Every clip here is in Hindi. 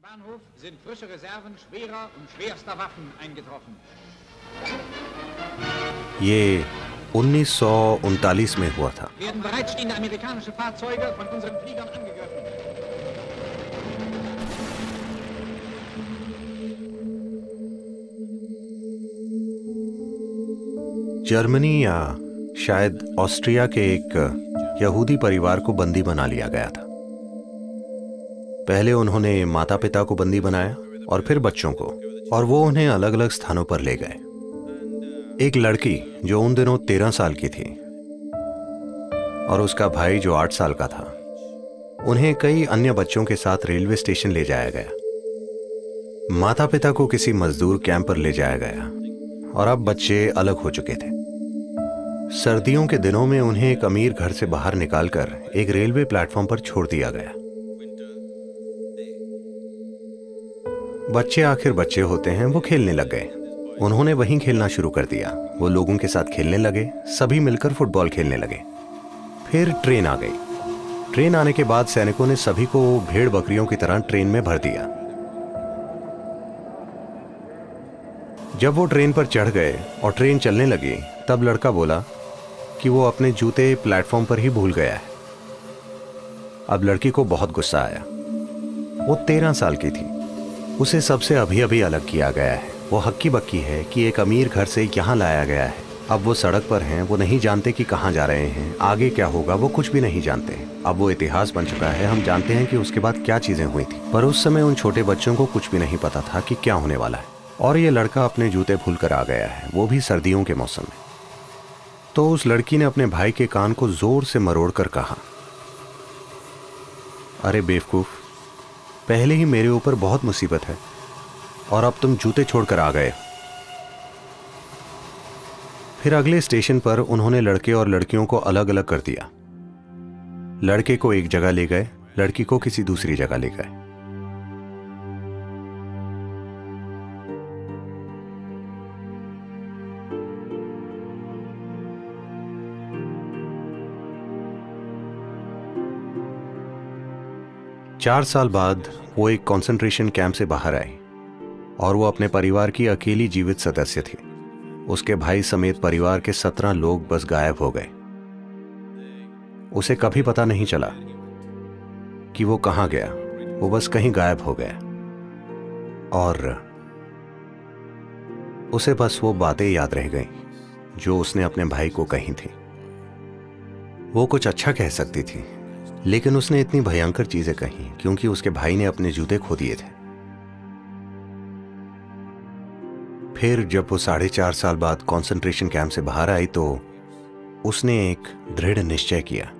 Bahnhof sind frische Reserven schwerer und schwerster Waffen eingetroffen. ये 1939 में हुआ था। Werden bereitstehende amerikanische Fahrzeuge von unseren Fliegern angegriffen. Germany या शायद ऑस्ट्रिया के एक यहूदी परिवार को बंदी बना लिया गया था। पहले उन्होंने माता पिता को बंदी बनाया और फिर बच्चों को, और वो उन्हें अलग अलग स्थानों पर ले गए। एक लड़की जो उन दिनों 13 साल की थी और उसका भाई जो 8 साल का था, उन्हें कई अन्य बच्चों के साथ रेलवे स्टेशन ले जाया गया। माता पिता को किसी मजदूर कैंप पर ले जाया गया और अब बच्चे अलग हो चुके थे। सर्दियों के दिनों में उन्हें एक अमीर घर से बाहर निकालकर एक रेलवे प्लेटफॉर्म पर छोड़ दिया गया। बच्चे आखिर बच्चे होते हैं, वो खेलने लग गए। उन्होंने वहीं खेलना शुरू कर दिया। वो लोगों के साथ खेलने लगे, सभी मिलकर फुटबॉल खेलने लगे। फिर ट्रेन आ गई। ट्रेन आने के बाद सैनिकों ने सभी को भेड़ बकरियों की तरह ट्रेन में भर दिया। जब वो ट्रेन पर चढ़ गए और ट्रेन चलने लगी, तब लड़का बोला कि वो अपने जूते प्लेटफॉर्म पर ही भूल गया है। अब लड़की को बहुत गुस्सा आया। वो 13 साल की थी। उसे सबसे अभी अभी अलग किया गया है। वो हक्की बक्की है कि एक अमीर घर से यहाँ लाया गया है। अब वो सड़क पर हैं, वो नहीं जानते कि कहाँ जा रहे हैं, आगे क्या होगा, वो कुछ भी नहीं जानते। अब वो इतिहास बन चुका है। हम जानते हैं कि उसके बाद क्या चीजें हुई थी, पर उस समय उन छोटे बच्चों को कुछ भी नहीं पता था कि क्या होने वाला है। और ये लड़का अपने जूते भूल कर आ गया है, वो भी सर्दियों के मौसम में। तो उस लड़की ने अपने भाई के कान को जोर से मरोड़ कर कहा, अरे बेवकूफ, पहले ही मेरे ऊपर बहुत मुसीबत है और अब तुम जूते छोड़कर आ गए। फिर अगले स्टेशन पर उन्होंने लड़के और लड़कियों को अलग अलग कर दिया। लड़के को एक जगह ले गए, लड़की को किसी दूसरी जगह ले गए। चार साल बाद वो एक कंसंट्रेशन कैंप से बाहर आई और वो अपने परिवार की अकेली जीवित सदस्य थी। उसके भाई समेत परिवार के 17 लोग बस गायब हो गए। उसे कभी पता नहीं चला कि वो कहां गया। वो बस कहीं गायब हो गया और उसे बस वो बातें याद रह गईं जो उसने अपने भाई को कही थी। वो कुछ अच्छा कह सकती थी, लेकिन उसने इतनी भयंकर चीजें कही क्योंकि उसके भाई ने अपने जूते खो दिए थे। फिर जब वो 4.5 साल बाद कंसंट्रेशन कैंप से बाहर आई तो उसने एक दृढ़ निश्चय किया,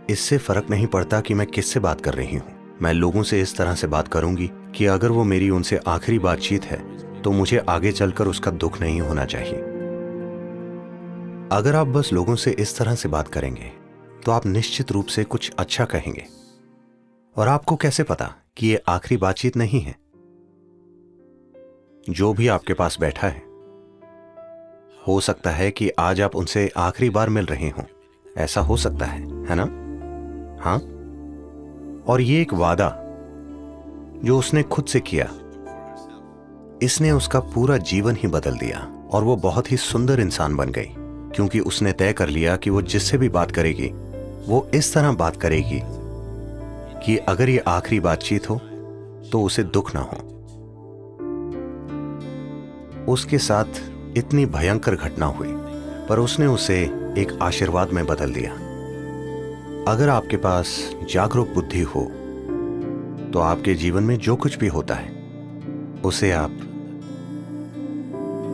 इससे फर्क नहीं पड़ता कि मैं किससे बात कर रही हूं, मैं लोगों से इस तरह से बात करूंगी कि अगर वो मेरी उनसे आखिरी बातचीत है तो मुझे आगे चलकर उसका दुख नहीं होना चाहिए। अगर आप बस लोगों से इस तरह से बात करेंगे तो आप निश्चित रूप से कुछ अच्छा कहेंगे। और आपको कैसे पता कि ये आखिरी बातचीत नहीं है? जो भी आपके पास बैठा है, हो सकता है कि आज आप उनसे आखिरी बार मिल रहे हों। ऐसा हो सकता है ना? हाँ। और ये एक वादा जो उसने खुद से किया, इसने उसका पूरा जीवन ही बदल दिया और वो बहुत ही सुंदर इंसान बन गई, क्योंकि उसने तय कर लिया कि वो जिससे भी बात करेगी वो इस तरह बात करेगी कि अगर ये आखिरी बातचीत हो तो उसे दुख ना हो। उसके साथ इतनी भयंकर घटना हुई, पर उसने उसे एक आशीर्वाद में बदल दिया। अगर आपके पास जागरूक बुद्धि हो तो आपके जीवन में जो कुछ भी होता है उसे आप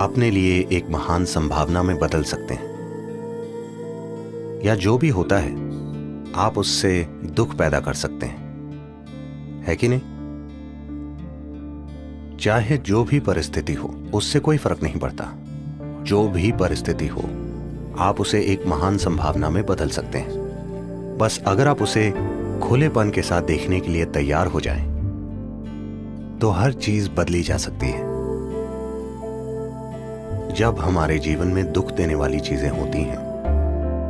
अपने लिए एक महान संभावना में बदल सकते हैं, या जो भी होता है आप उससे दुख पैदा कर सकते हैं, है कि नहीं? चाहे जो भी परिस्थिति हो, उससे कोई फर्क नहीं पड़ता। जो भी परिस्थिति हो, आप उसे एक महान संभावना में बदल सकते हैं। बस अगर आप उसे खुलेपन के साथ देखने के लिए तैयार हो जाएं, तो हर चीज बदली जा सकती है। जब हमारे जीवन में दुख देने वाली चीजें होती हैं,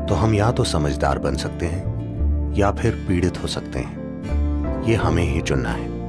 तो हम या तो समझदार बन सकते हैं या फिर पीड़ित हो सकते हैं। ये हमें ही चुनना है।